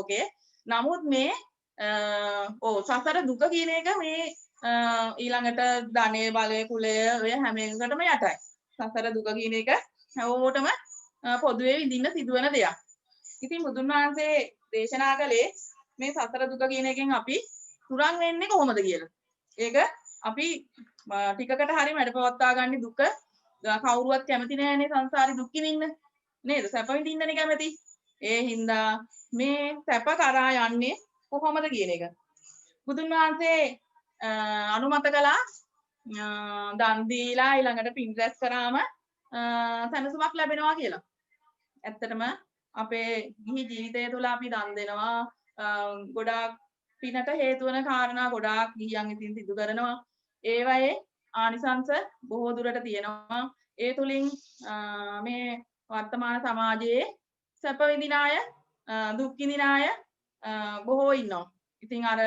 ලෝකේ. නමුත් මේ සසර දුක කියන එක මේ ඊළඟට ධනෙ බලය කුලය ඔය හැම එකකටම යටයි. සසර දුක කියන එක හැමෝටම පොදුවේ විඳින්න සිදුවන දෙයක්. ඉතින් බුදුන් වහන්සේ දේශනා කළේ මේ සසර දුක කියන එකෙන් අපි තුරන් වෙන්නේ කොහොමද කියලා. ඒක අපි ටිකකට හරි මැඩපවත්වා ගන්න දුක කවුරුවත් කැමති නෑනේ සංසාරේ දුක් විඳින්න. නේද? සැප විඳින්නනේ කැමති. ඒ හින්දා මේ සැප කරා යන්නේ කොහොමද කියන එක. බුදුන් වහන්සේ අනුමත කළා දන් දීලා ඊළඟට පින් රැස් කරාම සැනසීමක් ලැබෙනවා කියලා. ඇත්තටම අපේ ගිහි ජීවිතය තුළ අපි දන් දෙනවා ගොඩාක් පිනට හේතු වෙන කාරණා ගොඩාක් ගිහියන් ඉතින් සිදු කරනවා. ඒවයේ ආනිසංස බොහෝ දුරට තියෙනවා. ඒ තුලින් මේ වර්තමාන සමාජයේ සැප විඳින අය දුක් විඳින අය බොහෝ ඉන්නවා. ඉතින් අර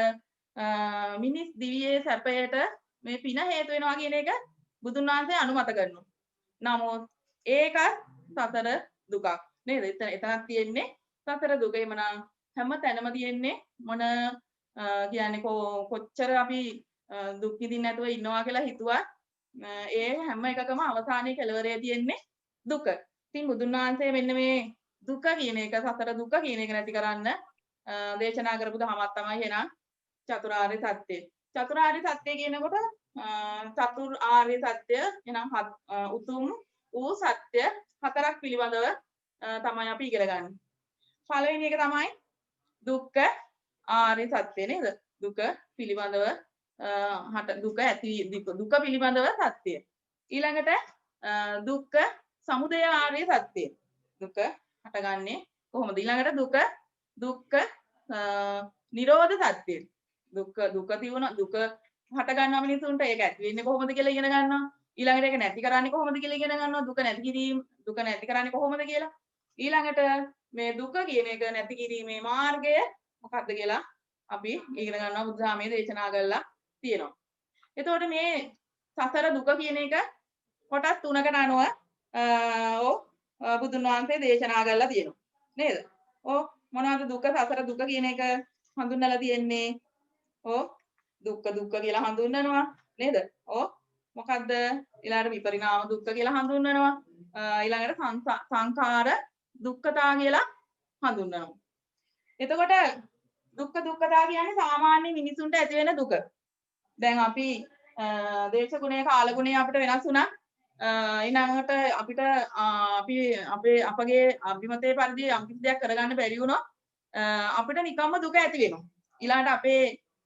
මිනිස් දිවියේ සැපයට මේ පින හේතු වෙනවා කියන එක බුදුන් වහන්සේ අනුමත කරනවා. නමුත් ඒකත් සසර දුකක් නේද? එතනක් තියෙන්නේ සසර දුක. එමනම් හැම තැනම තියෙන්නේ මොන කියන්නේ කොච්චර අපි දුක් විඳින්න නැතුව ඉන්නවා කියලා හිතුවත් ඒ හැම එකකම අවසානයේ කෙලවරේ තියෙන්නේ දුක. ඉතින් බුදුන් වහන්සේ මෙන්න මේ දුක කියන එක සසර දුක කියන එක නැති කරන්න දේශනා කරපු දහමක් තමයි එහෙනම් චතුරාර්ය සත්‍ය. චතුරාර්ය සත්‍ය කියනකොට චතුරාර්ය සත්‍ය එනම් උතුම් වූ සත්‍ය හතරක් පිළිබඳව තමයි අපි ඉගෙන ගන්න. පළවෙනි එක තමයි දුක්ඛ ආර්ය සත්‍ය නේද? දුක පිළිබඳව දුක ඇති දුක පිළිබඳව සත්‍ය. ඊළඟට දුක්ඛ සමුදය ආර්ය සත්‍ය. දුක හටගන්නේ කොහොමද? ඊළඟට දුක්ඛ නිරෝධ සත්‍ය. දුක තියුණ දුක හට ගන්නවා මිනිසුන්ට ඒක ඇති වෙන්නේ කොහොමද කියලා ඉගෙන ගන්නවා. ඊළඟට ඒක නැති කරන්නේ කොහොමද කියලා ඉගෙන ගන්නවා. දුක නැති කිරීම දුක නැති කරන්නේ කොහොමද කියලා. ඊළඟට මේ දුක කියන එක නැති කිරීමේ මාර්ගය මොකක්ද කියලා අපි ඉගෙන ගන්නවා. බුදුහාමයේ දේශනා කරලා තියෙනවා. එතකොට මේ සසර දුක කියන එක කොටස් තුනකට අනුව බුදුන් වහන්සේ දේශනා කරලා තියෙනවා. නේද? මොනවද දුක සසර දුක කියන එක හඳුන්වලා තියෙන්නේ? දුක්ඛ කියලා හඳුන්වනවා නේද? මොකද්ද? ඊළඟට විපරිණාම දුක්ඛ කියලා හඳුන්වනවා. ඊළඟට සංඛාර දුක්ඛතා කියලා හඳුන්වනවා. එතකොට දුක්ඛතා කියන්නේ සාමාන්‍ය මිනිසුන්ට ඇති වෙන දුක. දැන් අපි දේශ ගුණය කාල ගුණය අපිට වෙනස් වුණා. ඊළඟට අපිට අපගේ අභිමතයේ පරිදි යම් කිසි දෙයක් කරගන්න බැරි වුණොත් අපිට නිකම්ම දුක ඇති වෙනවා. ඊළඟට අපේ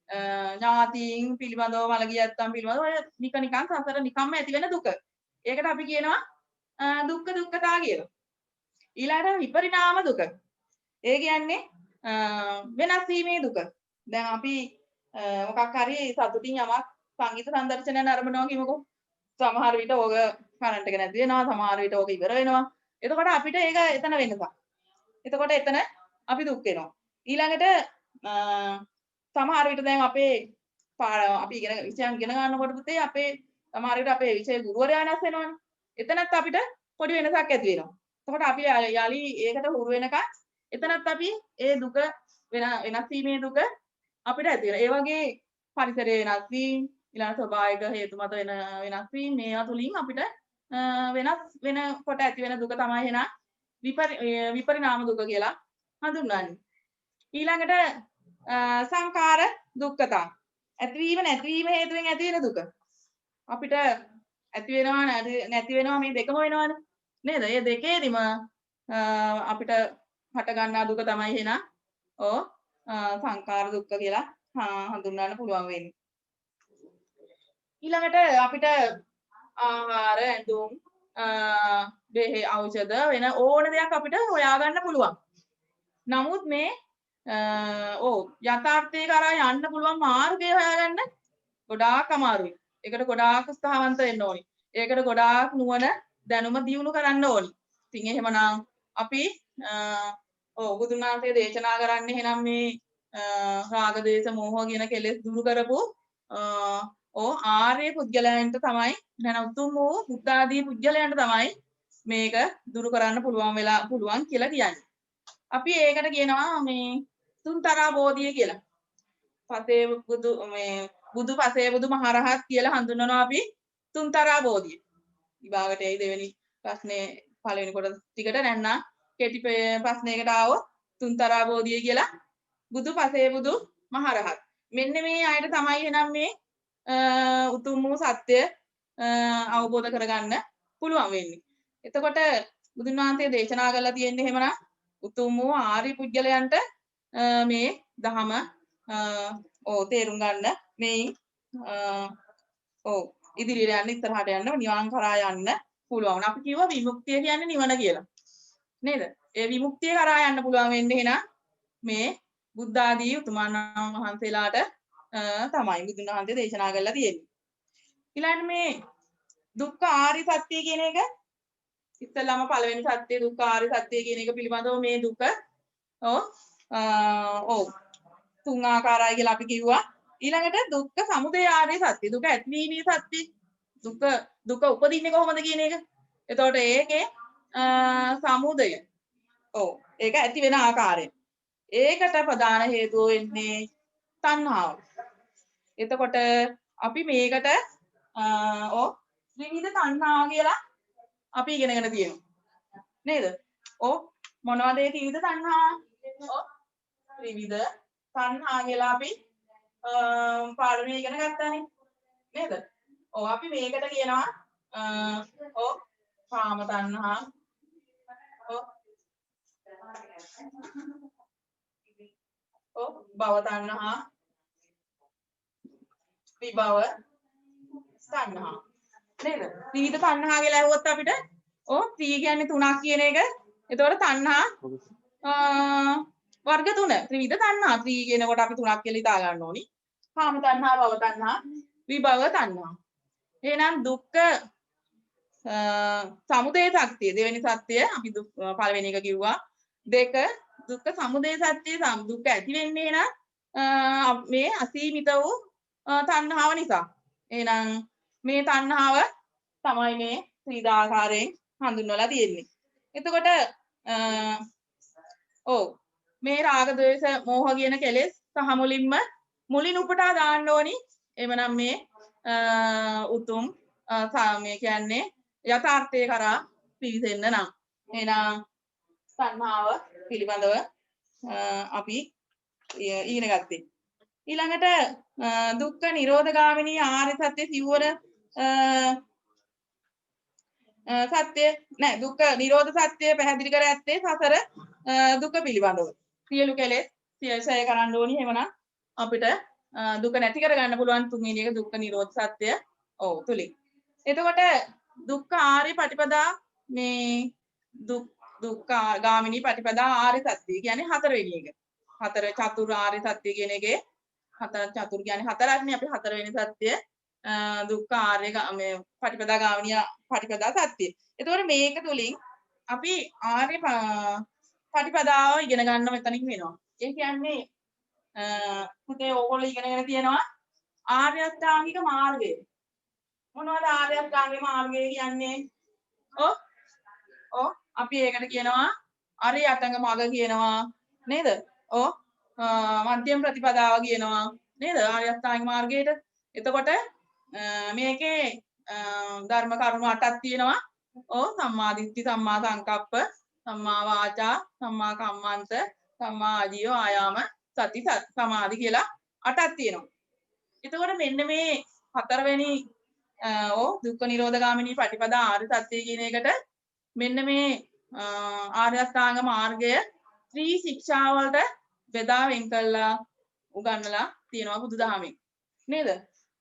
ඥාතීන් පිළිබඳව මළගිය ඇත්තන් පිළිබඳව ඔය නිකන් සසර නිකම්ම ඇති වෙන දුක. ඒකට අපි කියනවා දුක්ඛතා කියලා. ඊළඟට විපරිණාම දුක. ඒ කියන්නේ වෙනස් වීමේ දුක. දැන් අපි මොකක් හරි සතුටින් යමක් සංගීත සංදර්ශනයක් නරඹනවා කියමුකෝ. සමහර විට ඕක කරන්ට් එක නැති වෙනවා, සමහර විට ඕක ඉවර වෙනවා. එතකොට අපිට ඒක එතන වෙනසක්. එතකොට එතන අපි දුක් වෙනවා. ඊළඟට සමහර විට දැන් අපි විෂයන් ඉගෙන ගන්නකොට පුතේ අපේ සමහර විට අපේ විෂය ගුරුවරයා වෙනස් වෙනවනේ. එතනත් අපිට පොඩි වෙනසක් ඇති වෙනවා. එතකොට අපි යලි ඒකට හුරු වෙනකන් එතනත් අපි ඒ දුක වෙනස් වීමේ දුක අපිට ඇති වෙනවා. ඒ වගේ පරිසරයේ වෙනස් වීම, ඊළඟ ස්වභාවික හේතු මත වෙනස් වීම මේවා තුලින් අපිට වෙනකොට ඇති වෙන දුක තමයි එහෙනම් විපරිණාම දුක කියලා හඳුන්වන්නේ. ඊළඟට සංඛාර දුක්ඛතා. ඇතිවීම නැතිවීම හේතුවෙන් ඇති වෙන දුක. අපිට ඇති වෙනවා නැති වෙනවා මේ දෙකම වෙනවනේ. නේද? මේ දෙකේදිම අපිට හට ගන්නා දුක තමයි එහෙනම් සංඛාර දුක්ඛ කියලා හඳුන්වන්න පුළුවන් වෙන්නේ. ඊළඟට අපිට ආහාර ඇඳුම් බෙහෙ ඖෂධ වෙන ඕන දෙයක් අපිට හොයාගන්න පුළුවන්. නමුත් මේ යථාර්ථයේ කරා යන්න පුළුවන් මාර්ගය හොයාගන්න ගොඩාක් අමාරුයි. ඒකට ගොඩාක් උත්සාහවන්ත වෙන්න ඕනි. ඒකට ගොඩාක් නුවණ දැනුම දියුණු කරන්න ඕනි. ඉතින් එහෙමනම් අපි බුදුන් වහන්සේ දේශනා කරන්නේ එහෙනම් මේ රාග දේශ මොහ කියන කෙලෙස් දුරු කරපු ආර්ය පුද්ගලයන්ට තමයි නැන උතුම් වූ බුද්ධ ආදී පුද්ගලයන්ට තමයි මේක දුරු කරන්න පුළුවන් කියලා කියන්නේ. අපි ඒකට කියනවා මේ තුන්තරා බෝධිය කියලා. පසේ බුදු මේ බුදු පසේ බුදු මහරහත් කියලා හඳුන්වනවා අපි තුන්තරා බෝධිය. විභාගයට එයි දෙවෙනි ප්‍රශ්නේ පළවෙනි කොටස ටිකට නැත්නම් කෙටි ප්‍රශ්නයකට ආවොත් තුන්තරා බෝධිය කියලා බුදු පසේ බුදු මහරහත්. මෙන්න මේ අයට තමයි එනම් මේ උතුම් වූ සත්‍ය අවබෝධ කරගන්න පුළුවන් වෙන්නේ. එතකොට බුදුන් වහන්සේ දේශනා කරලා තියෙන්නේ එහෙමනම් උතුම් වූ ආර්ය පුජ්‍යලයන්ට මේ ධහම තේරුම් ගන්න මේන් ඉදිරියට යන්න ඉස්සරහට යන්න නිවන් කරා යන්න පුළුවන්. අපි කිව්වා විමුක්තිය කියන්නේ නිවන කියලා. නේද? ඒ විමුක්තිය කරා යන්න පුළුවන් වෙන්නේ එහෙනම් මේ බුද්ධ ආදී උතුමන් වහන්සේලාට තමයි බුදුන් වහන්සේ දේශනා කරලා තියෙන්නේ. ඊළඟට මේ දුක්ඛ ආර්ය සත්‍ය කියන එක ඉස්සෙල්ලාම පළවෙනි සත්‍ය දුක්ඛ ආර්ය සත්‍ය කියන එක පිළිබඳව මේ දුක තුන් ආකාරයි කියලා අපි කිව්වා. ඊළඟට දුක්ඛ සමුදය ආර්ය සත්‍ය දුක ඇතිවීමේ සත්‍ය දුක උපදින්නේ කොහොමද කියන එක. එතකොට ඒකේ සමුදය ඒක ඇති වෙන ආකාරය. ඒකට ප්‍රධාන හේතුව වෙන්නේ තණ්හාව. එතකොට අපි මේකට ත්‍රිවිධ තණ්හා කියලා අපි ඉගෙනගෙන තියෙනවා. නේද? මොනවද ඒ ත්‍රිවිධ තණ්හා? ත්‍රිවිධ තණ්හා කියලා අපි පාඩමේ ඉගෙන ගත්තානේ. නේද? අපි මේකට කියනවා කාම තණ්හා භව තණ්හා විභව තණ්හා. නේද? ත්‍රිවිධ තණ්හා කියලා ඇහුවොත් අපිට ත්‍රි කියන්නේ තුනක් කියන එක. එතකොට තණ්හා වර්ග තුන. ත්‍රිවිධ තණ්හා ත්‍රි කියනකොට අපි තුනක් කියලා හිතා ගන්න ඕනි. කාම තණ්හා, භව තණ්හා, විභව තණ්හා. එහෙනම් දුක්ඛ සමුදය සත්‍ය දෙවෙනි සත්‍ය අපි පළවෙනි එක කිව්වා. දෙක දුක්ඛ සමුදය සත්‍ය දුක්ඛ ඇති වෙන්නේ නම් මේ අසීමිත වූ තණ්හාව නිසා. එහෙනම් මේ තණ්හාව තමයි මේ ත්‍රිදාකාරයෙන් හඳුන්වලා තියෙන්නේ. එතකොට මේ රාග ද්වේෂ මෝහ කියන කෙලෙස් සහ මුලින් උපුටා දාන්න ඕනි. එවනම් මේ උතුම් මේ කියන්නේ යථාර්ථය කරා පිවිසෙන්න නම් එහෙනම් තණ්හාව පිළිබඳව අපි ඉගෙන ගත්තේ. ඊළඟට දුක්ඛ නිරෝධගාමිනී ආර්ය සත්‍ය සිවුවර සත්‍ය නෑ දුක්ඛ නිරෝධ සත්‍ය පැහැදිලි කර ඇත්තේ සසර දුක පිළිබඳව. සියලු කෙලෙස් සියසය කරන්න ඕනි. එහෙමනම් අපිට දුක නැති කරගන්න පුළුවන් තුන්වෙනි එක දුක්ඛ නිරෝධ සත්‍ය තුලින්. එතකොට දුක්ඛ ආර්ය පටිපදා මේ දුක්ඛ ගාමිනී පටිපදා ආර්ය සත්‍ය කියන්නේ හතරවෙනි එක. හතර චතුරාර්ය සත්‍ය කියන එකේ චතුර් කියන්නේ හතරක්නේ. අපි හතරවෙනි සත්‍ය දුක්ඛ ආර්ය මේ පටිපදා ගාමිනී පටිපදා සත්‍ය. එතකොට මේක තුලින් අපි ආර්ය පටිපදාව ඉගෙන ගන්න මෙතනින් වෙනවා. ඒ කියන්නේ පුතේ ඕගොල්ලෝ ඉගෙනගෙන තියෙනවා ආර්ය අෂ්ටාංගික මාර්ගය. මොනවද ආර්ය අෂ්ටාංගික මාර්ගය කියන්නේ? අපි ඒකට කියනවා අරියතංග මග කියනවා නේද? මධ්‍යම ප්‍රතිපදාව කියනවා නේද? ආර්ය අෂ්ටාංගික මාර්ගයට. එතකොට මේකේ ධර්ම කරුණු 8ක් තියෙනවා. සම්මා දිට්ඨි, සම්මා සංකප්ප, සම්මා වාචා, සම්මා කම්මන්ත, සම්මා ආජීව, ආයාම, සති සමාධි කියලා 8ක් තියෙනවා. එතකොට මෙන්න මේ හතරවෙනි දුක්ඛ නිරෝධගාමිනී පටිපදා ආර්ය සත්‍ය කියන එකට මෙන්න මේ ආර්ය අෂ්ටාංග මාර්ගය ත්‍රි ශික්ෂා වලට බෙදා වෙන් කළා උගන්වලා තියෙනවා බුදුදහමෙන්. නේද?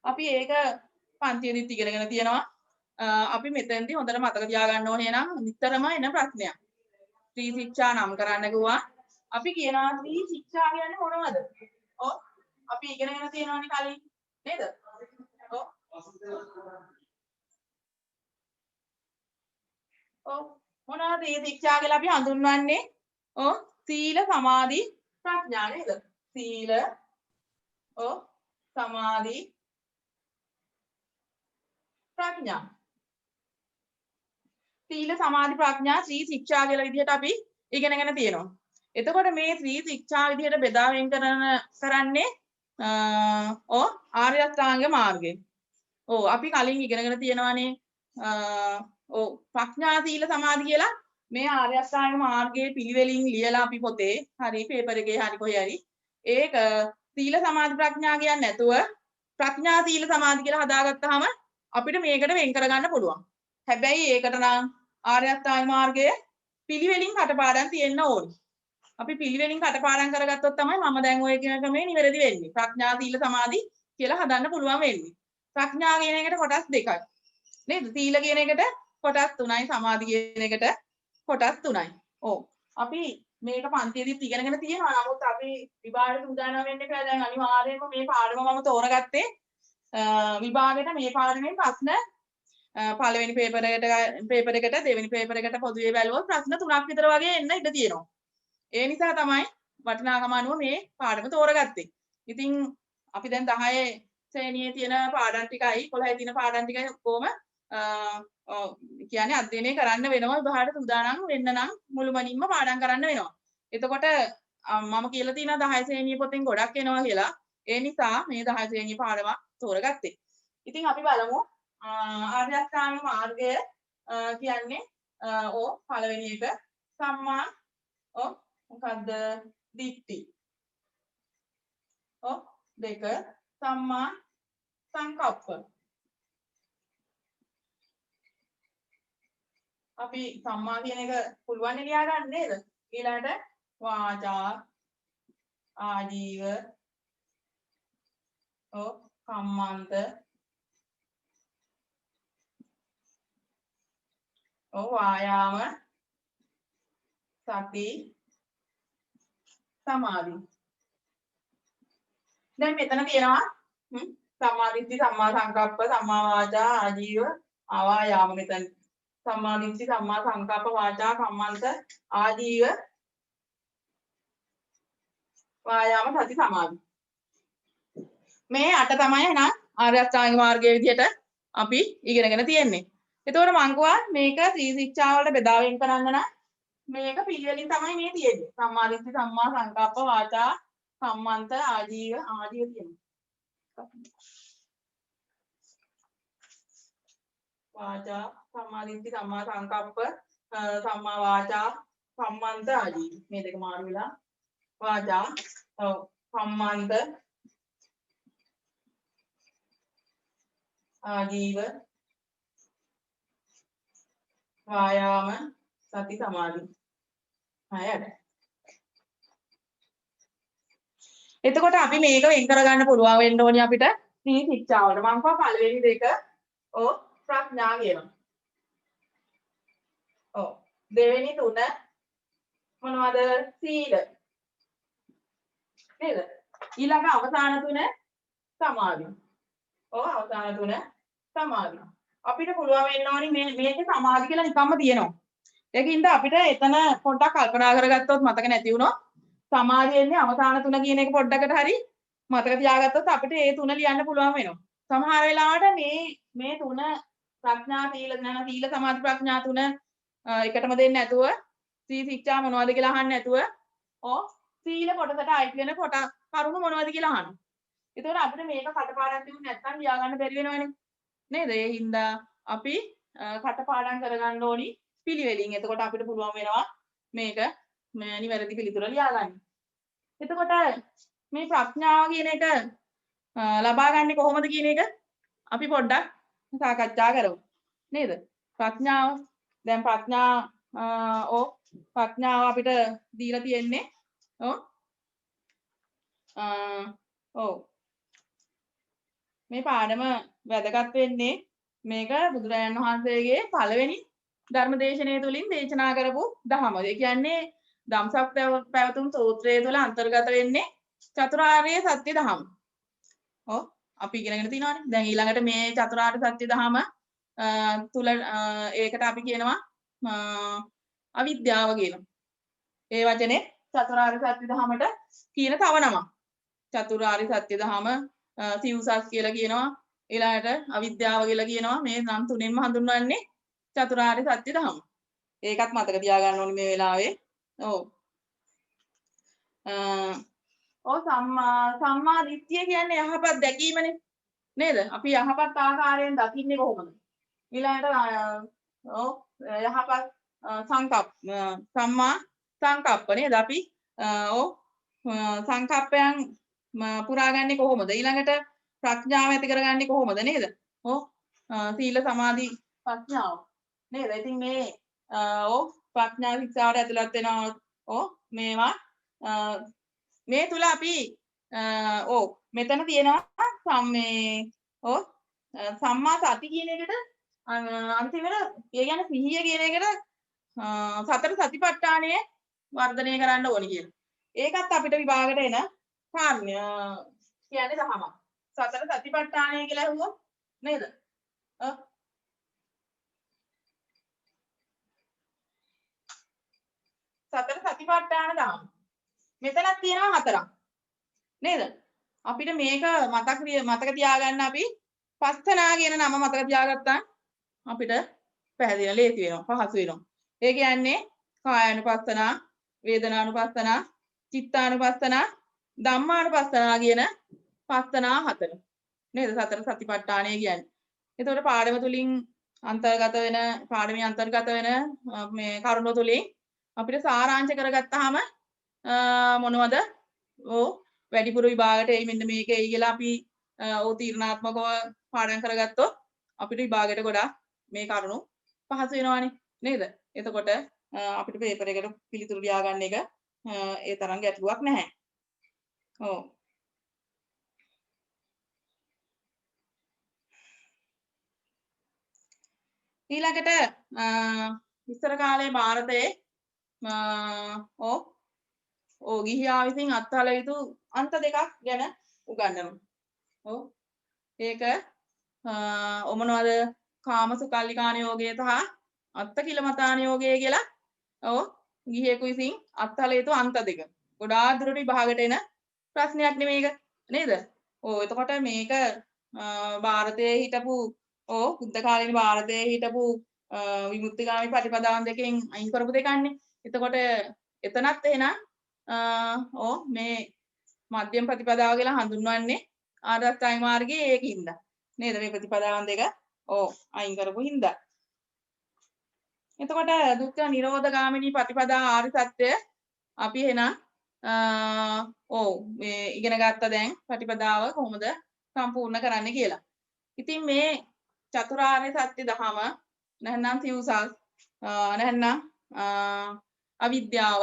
අපි ඒක පන්තියේදීත් ඉගෙනගෙන තියෙනවා. අපි මෙතෙන්දී හොඳට මතක තියාගන්න ඕනේ නම් නිතරම එන ප්‍රශ්නයක්. ත්‍රි ශික්ෂා නම් කරන්න ගියා. අපි කියනවා ත්‍රි ශික්ෂා කියන්නේ මොනවද? අපි ඉගෙනගෙන තියෙනවනේ කලින් නේද? මොනවද මේ ශික්ෂා කියලා අපි හඳුන්වන්නේ? සීල සමාධි ප්‍රඥා නේද? සීල සමාධි ප්‍රඥා. සීල සමාධි ප්‍රඥා ත්‍රි ශික්ෂා කියලා විදිහට අපි ඉගෙනගෙන තියෙනවා. එතකොට මේ ත්‍රි ශික්ෂා විදිහට බෙදා වෙන් කරන්නේ ආර්ය අෂ්ටාංග මාර්ගය. අපි කලින් ඉගෙනගෙන තියෙනවානේ ප්‍රඥා සීල සමාධි කියලා මේ ආර්ය අෂ්ටාංග මාර්ගයේ පිළිවෙලින් ලියලා අපි පොතේ හරි පේපර් එකේ හරි කොහේ හරි ඒක සීල සමාධි ප්‍රඥා කියන්නේ නැතුව ප්‍රඥා සීල සමාධි කියලා හදාගත්තාම අපිට මේකට වෙන් කරගන්න පුළුවන්. හැබැයි ඒකට නම් ආර්ය අෂ්ටාංග මාර්ගයේ පිළිවෙලින් කටපාඩම් තියෙන්න ඕනේ. අපි පිළිවෙලින් කටපාඩම් කරගත්තොත් තමයි මම දැන් ඔය කියන ක්‍රමේ නිවැරදි වෙන්නේ. ප්‍රඥා සීල සමාධි කියලා හදන්න පුළුවන් වෙන්නේ. ප්‍රඥා කියන එකට කොටස් දෙකයි. නේද? සීල කියන එකට කොටස් 3යි, සමාධි කියන එකට කොටස් 3යි. අපි මේක පන්තියේදීත් ඉගෙනගෙන තියෙනවා. නමුත් අපි විභාගයට උදාහරණ වෙන්න කියලා දැන් අනිවාර්යයෙන්ම මේ පාඩම මම තෝරගත්තේ විභාගයට මේ පාඩමෙන් ප්‍රශ්න පළවෙනි පේපර් එකට දෙවෙනි පේපර් එකට පොදුවේ බැලුවොත් ප්‍රශ්න 3ක් විතර වගේ එන්න ඉඩ තියෙනවා. ඒ නිසා තමයි වටිනාකම අනුව මේ පාඩම තෝරගත්තේ. ඉතින් අපි දැන් 10 ශ්‍රේණියේ තියෙන පාඩම් ටිකයි 11 තියෙන පාඩම් ටිකයි ඔක්කොම කියන්නේ අධ්‍යයනය කරන්න වෙනවා. විභාගයට සූදානම් වෙන්න නම් මුළුමනින්ම පාඩම් කරන්න වෙනවා. එතකොට මම කියලා තියෙනවා 10 ශ්‍රේණියේ පොතෙන් ගොඩක් එනවා කියලා. ඒ නිසා මේ 10 ශ්‍රේණියේ පාඩම තෝරගත්තේ. ඉතින් අපි බලමු ආර්ය අෂ්ටාංග මාර්ගය කියන්නේ පළවෙනි එක සම්මා මොකද්ද දිට්ඨි. දෙක සම්මා සංකප්ප. අපි සම්මා කියන එක පුළුවන් ලියා ගන්න නේද? ඊළඟට වාචා ආජීව කම්මන්ත වායාම සති සමාධි. දැන් මෙතන තියෙනවා සම්මා දිට්ඨි සම්මා සංකප්ප සම්මා වාචා ආජීව ආවායාම. මෙතන සම්මා දිට්ඨි සම්මා සංකප්ප වාචා කම්මන්ත ආජීව වායාම සති සමාධි. මේ 8 තමයි එහෙනම් ආර්ය අෂ්ටාංග මාර්ගයේ විදිහට අපි ඉගෙනගෙන තියෙන්නේ. එතකොට මං කිව්වා මේක ත්‍රි ශික්ෂා වලට බෙදා වෙන් කරන්න නම් මේක පිළිවෙලින් තමයි මේ තියෙන්නේ. සම්මා දිට්ඨි සම්මා සංකප්ප වාචා කම්මන්ත ආජීව තියෙනවා. වාචා සම්මා දිට්ඨි සම්මා සංකප්ප සම්මා වාචා කම්මන්ත ආජීව. මේ දෙක මාරු වෙලා වාචා කම්මන්ත ආජීව වායාම සති සමාධි. හරියට. එතකොට අපි මේක වෙන් කරගන්න පුළුවන් වෙන්න ඕනේ අපිට ත්‍රි ශික්ෂාවට. මම කව පළවෙනි දෙක ප්‍රඥා කියනවා. දෙවෙනි තුන මොනවද? සීල. නේද? ඊළඟ අවසාන තුන සමාධි. අවසාන තුන සමාධි. අපිට පුළුවන් වෙන්න ඕනි මේකේ සමාධි කියලා නිකම්ම තියෙනවා. ඒකින්ද අපිට එතන පොඩ්ඩක් කල්පනා කරගත්තොත් මතක නැති වුණොත් සමාධිය එන්නේ අවසාන තුන කියන එක පොඩ්ඩකට හරි මතක තියාගත්තොත් අපිට ඒ තුන ලියන්න පුළුවන් වෙනවා. සමහර වෙලාවට මේ තුන ප්‍රඥා සීල සමාධි ප්‍රඥා තුන එකටම දෙන්නේ නැතුව සී ශික්ෂා මොනවද කියලා අහන්නේ නැතුව සීල කොටසට අයිති වෙන කරුණු මොනවද කියලා අහනවා. ඒතකොට අපිට මේක කටපාඩම් තිබුණ නැත්නම් ලියා ගන්න බැරි වෙනවනේ. නේද? ඒ හින්දා අපි කටපාඩම් කරගන්න ඕනි පිළිවෙලින්. එතකොට අපිට පුළුවන් වෙනවා මේක නිවැරදි පිළිතුර ලියා ගන්න. එතකොට මේ ප්‍රඥාව කියන එක ලබා ගන්නේ කොහොමද කියන එක අපි පොඩ්ඩක් සාකච්ඡා කරමු. නේද? ප්‍රඥාව දැන් ප්‍රඥාව අපිට දීලා තියෙන්නේ මේ පාඩම වැදගත් වෙන්නේ මේක බුදුරජාණන් වහන්සේගේ පළවෙනි ධර්මදේශනය තුලින් දේශනා කරපු ධහම. ඒ කියන්නේ ධම්සක් පැවතුම් සූත්‍රය තුළ අන්තර්ගත වෙන්නේ චතුරාර්ය සත්‍ය ධහම. අපි ඉගෙනගෙන තිනවනේ. දැන් ඊළඟට මේ චතුරාර්ය සත්‍ය ධහම තුල ඒකට අපි කියනවා අවිද්‍යාව කියනවා. ඒ වචනේ චතුරාර්ය සත්‍ය ධහමට කියන තව නමක්. චතුරාර්ය සත්‍ය ධහම සිව්සස් කියලා කියනවා. ඊළඟට අවිද්‍යාව කියලා කියනවා. මේ නම් තුනෙන්ම හඳුන්වන්නේ චතුරාර්ය සත්‍ය ධහම. ඒකත් මතක තියාගන්න ඕනේ මේ වෙලාවේ. ඔව් සම්මා දිට්ඨිය කියන්නේ යහපත් දැකීමනේ නේද? අපි යහපත් ආකාරයෙන් දකින්නේ කොහොමද? ඊළඟට ඔව් යහපත් සංකප්ප සම්මා සංකප්ප නේද? අපි ඔව් සංකප්පයන් පුරාගන්නේ කොහොමද? ඊළඟට ප්‍රඥාව ඇති කරගන්නේ කොහොමද නේද? ඔව් සීල සමාධි ප්‍රඥාව නේද? ඉතින් මේ ඔව් ප්‍රඥා ශික්ෂාවට ඇතුළත් වෙනවා. ඔව් මේවා මේ තුල අපි ඔව් මෙතන තියෙනවා සම්මේ ඔව් සම්මා සති කියන එකට අන්තිමට ඒ කියන්නේ සිහිය කියන එකට සතර සතිපට්ඨානය වර්ධනය කරන්න ඕනි කියලා. ඒකත් අපිට විභාගයට එන කාර්ය කියන්නේ තමයි. සතර සතිපට්ඨානය කියලා ඇහුවොත් නේද? සතර සතිපට්ඨාන දහම. මෙතනක් තියෙනවා හතරක්. නේද? අපිට මේක මතක තියාගන්න අපි පස්සනා කියන නම මතක තියාගත්තා අපිට පැහැදිලි ලේසි වෙනවා පහසු වෙනවා. ඒ කියන්නේ කායානුපස්සනා, වේදනානුපස්සනා, චිත්තානුපස්සනා, ධම්මානුපස්සනා කියන පස්සනා හතර. නේද? සතර සතිපට්ඨානය කියන්නේ. එතකොට පාඩම තුලින් අන්තර්ගත වෙන පාඩමේ අන්තර්ගත වෙන මේ කරුණු තුලින් අපිට සාරාංශ කරගත්තාම මොනවද? ඔව් වැඩිපුර විභාගයට එයි මෙන්න මේකයි කියලා අපි ඔව් තීරණාත්මකව පාඩම් කරගත්තොත් අපිට විභාගයට ගොඩාක් මේ කරුණු පහසු වෙනවානේ නේද? එතකොට අපිට පේපර් එකට පිළිතුරු ලියා ගන්න එක ඒ තරම් ගැටලුවක් නැහැ. ඔව්. ඊළඟට ඉස්සර කාලේ ಭಾರತයේ ඔව් ගිහියා විසින් අත්හල යුතු අන්ත දෙකක් ගැන උගන්වනවා. ඔව් ඒක මොනවද? කාමසුකල්ලිකාණ යෝගය සහ අත්තිකිලමතාණ යෝගය කියලා ඔව් ගිහියෙකු විසින් අත්හල යුතු අන්ත දෙක. ගොඩාක් දුරට විභාගයට එන ප්‍රශ්නයක් නෙමේක නේද? ඔව් එතකොට මේක ಭಾರತයේ හිටපු ඔව් බුද්ධ කාලීන ಭಾರತයේ හිටපු විමුක්තිගාමී ප්‍රතිපදාවන් දෙකෙන් අයින් කරපු දෙකන්නේ. එතකොට එතනත් එහෙනම් ඔව් මේ මධ්‍යම ප්‍රතිපදාව කියලා හඳුන්වන්නේ ආර්ය අෂ්ටාංග මාර්ගයේ ඒකින්ද නේද? මේ ප්‍රතිපදාවන් දෙක ඔව් අයින් කරපු හින්දා. එතකොට දුක්ඛ නිරෝධ ගාමිනී ප්‍රතිපදා ආර්ය සත්‍ය අපි එහෙනම් ඔව් මේ ඉගෙන ගත්ත දැන් ප්‍රතිපදාව කොහොමද සම්පූර්ණ කරන්න කියලා. ඉතින් මේ චතුරාර්ය සත්‍ය දහම නැත්නම් සිව්සස් නැත්නම් අවිද්‍යාව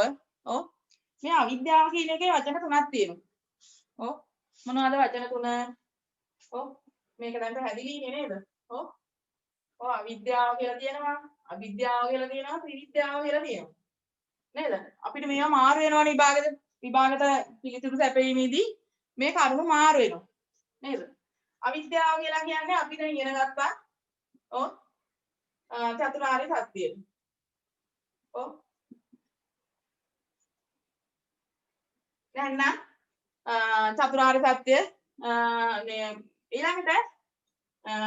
ඔව් මේ අවිද්‍යාව කියන එකේ වචන තුනක් තියෙනවා. ඔව් මොනවද වචන තුන? ඔව් මේක දැන් පැහැදිලිනේ නේද? ඔව් අවිද්‍යාව කියලා තියෙනවා, අවිද්‍යාව කියලා තියෙනවා, ත්‍රිවිද්‍යාව කියලා තියෙනවා. නේද? අපිට මේවා මාරු වෙනවනේ විභාගයට පිළිතුරු සැපයීමේදී මේ කරුණු මාරු වෙනවා. නේද? අවිද්‍යාව කියලා කියන්නේ අපි දැන් ඉගෙන ගත්තා. ඔව් චතුරාර්ය සත්‍යය. ඔව් දැන් නම් චතුරාර්ය සත්‍ය ඊළඟට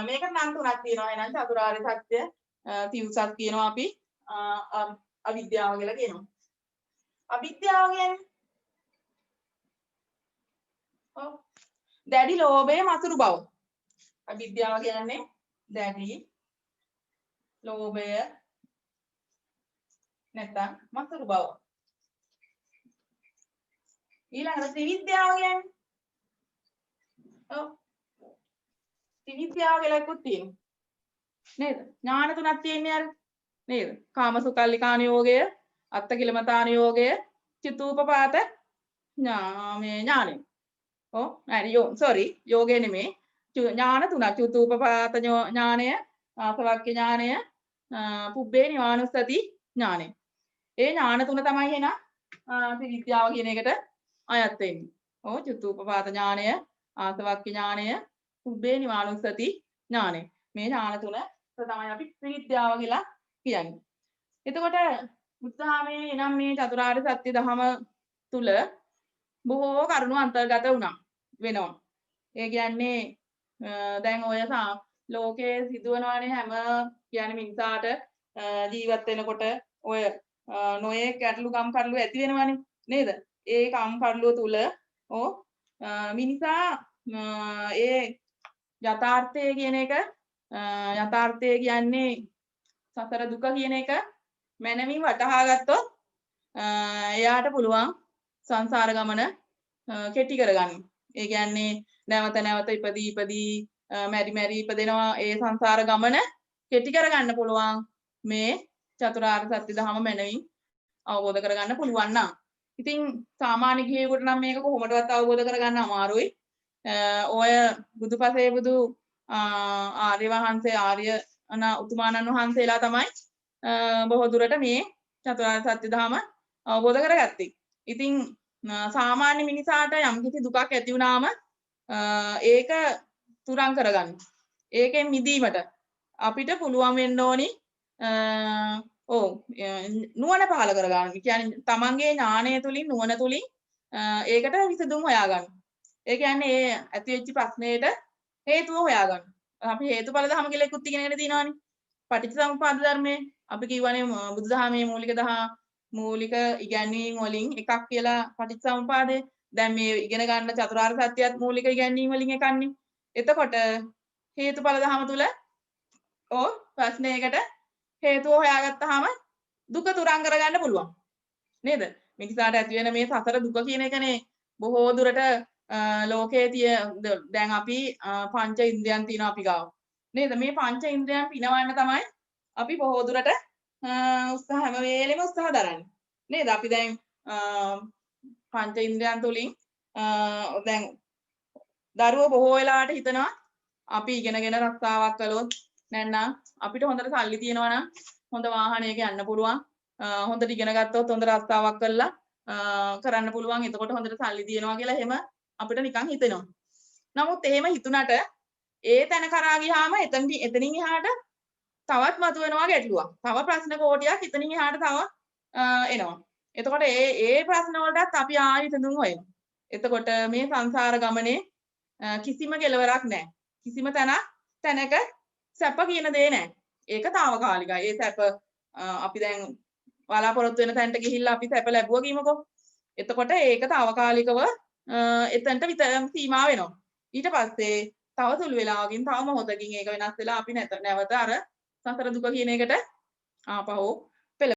මේකට නම් තුනක් තියෙනවා. එහෙනම් චතුරාර්ය සත්‍ය තිවුසක් කියනවා අපි අවිද්‍යාව කියලා කියනවා. අවිද්‍යාව කියන්නේ ඔව් දැඩි ලෝභය මසුරු බව. අවිද්‍යාව කියන්නේ දැඩි ලෝභය නැත්නම් මසුරු බව. ඊළඟට ත්‍රිවිද්‍යාව කියන්නේ ඔව් ත්‍රිවිද්‍යාව කියලා එකක් තියෙනවා. නේද? ඥාන තුනක් තියෙන්නේ අර නේද? කාමසුකල්ලිකාණ යෝගය, අත්තිකිලමතාණ යෝගය, චිත්තූපපාත ඥානෙ. ඔව් sorry යෝගය නෙමේ. ඥාන තුනක් චිත්තූපපාත ඥානය, ආසවක්ඛ්‍ය ඥානය, පුබ්බේ නිවානුස්සති ඥානය. ඒ ඥාන තුන තමයි එහෙනම් ත්‍රිවිද්‍යාව කියන එකට අයත් වෙන්නේ. ඔව් චිත්තූපපාත ඥානය, ආසවක්ඛ්‍ය ඥානය, පුබ්බේ නිවානුස්සති ඥානය. මේ ඥාන තුන තමයි අපි ත්‍රිවිද්‍යාව කියලා කියන්නේ. එතකොට බුද්ධාමයේ එනම් මේ චතුරාර්ය සත්‍ය ධහම තුල බොහෝ කරුණු අන්තර්ගත වුණා වෙනවා. ඒ කියන්නේ දැන් ඔය ලෝකයේ සිදුවනවානේ හැම කියන්නේ මිනිසාට ජීවත් වෙනකොට ඔය නොයේ ගැටලුගම් කරලු ඇති වෙනවනේ නේද? ඒ කම්කටොළුව තුල මිනිසා ඒ යථාර්ථය කියන එක යථාර්ථය කියන්නේ සතර දුක කියන එක මනමින් වටහා ගත්තොත් එයාට පුළුවන් සංසාර ගමන කෙටි කරගන්න. ඒ කියන්නේ නැවත නැවත ඉපදී මෙරි ඉපදෙනවා ඒ සංසාර ගමන කෙටි කරගන්න පුළුවන් මේ චතුරාර්ය සත්‍ය ධහම මනමින් අවබෝධ කරගන්න පුළුවන් නම්. ඉතින් සාමාන්‍ය ගිහියෙකුට නම් මේක කොහොමදවත් අවබෝධ කරගන්න අමාරුයි. ඔය බුදුපසේ බුදු ආර්ය වහන්සේ ආර්ය උතුමාණන් වහන්සේලා තමයි බොහෝ දුරට මේ චතුරාර්ය සත්‍ය ධහම අවබෝධ කරගත්තේ. ඉතින් සාමාන්‍ය මිනිසාට යම්කිසි දුකක් ඇති වුණාම ඒක තුරන් කරගන්න. ඒකෙන් මිදීමට අපිට පුළුවන් වෙන්න ඕනි නුවණ පහළ කරගන්න. කියන්නේ තමන්ගේ ඥානය තුලින් නුවණ තුලින් ඒකට විසඳුම් හොයාගන්න. ඒ කියන්නේ ඒ ඇති වෙච්ච ප්‍රශ්නයට හේතුව හොයාගන්න. අපි හේතුඵල ධර්ම කියලා එකකුත් ඉගෙනගෙන තියෙනවානේ. පටිච්චසමුප්පාද ධර්මයේ අපි කියවනේ බුදුදහමේ මූලික ඉගැන්වීම් වලින් එකක් කියලා පටිච්චසමුපාදය. දැන් මේ ඉගෙන ගන්න චතුරාර්ය සත්‍යයත් මූලික ඉගැන්වීම් වලින් එකක්නේ. එතකොට හේතුඵල ධහම තුල ප්‍රශ්නයකට හේතුව හොයාගත්තාම දුක තුරන් කරගන්න පුළුවන්. නේද? මිනිසාට ඇති වෙන මේ සතර දුක කියන එකනේ බොහෝ දුරට ලෝකයේ දැන් අපි පංච ඉන්ද්‍රියන් තියෙනවා අපි ගාව. නේද? මේ පංච ඉන්ද්‍රියන් පිනවන්න තමයි අපි බොහෝ දුරට හැම වෙලෙම උත්සාහ දරන්නේ. නේද? අපි දැන් පංච ඉන්ද්‍රියන් තුලින් දැන් දරුවෝ බොහෝ වෙලාවට හිතනවා අපි ඉගෙනගෙන රස්සාවක් කළොත් නැත්නම් අපිට හොඳට සල්ලි තියෙනවා නම් හොඳ වාහනයක යන්න පුළුවන්. හොඳට ඉගෙන ගත්තොත් හොඳ රස්සාවක් කළා කරන්න පුළුවන්. එතකොට හොඳට සල්ලි තියෙනවා කියලා එහෙම අපිට නිකන් හිතෙනවා. නමුත් එහෙම හිතුණට ඒ තැන කරා ගියාම එතනින් එහාට තවත් මතුවෙනවා ගැටලුවක්. තව ප්‍රශ්න කෝටියක් එතනින් එහාට තව එනවා. එතකොට ඒ ප්‍රශ්න වලටත් අපි ආයෙ විසඳුම් හොයනවා. එතකොට මේ සංසාර ගමනේ කිසිම කෙලවරක් නැහැ. කිසිම තැනක සැප කියන දේ නැහැ. ඒක తాවකාලිකයි. ඒ සැප අපි දැන් බලාපොරොත්තු වෙන තැනට ගිහිල්ලා අපි සැප ලැබුවා කියමුකෝ. එතකොට ඒක తాවකාලිකව එතනට සීමා වෙනවා. ඊට පස්සේ තව සුළු වෙලාවකින් තව මොහොතකින් ඒක වෙනස් වෙලා අපි නැවත අර සතර දුක කියන එකට ආපහු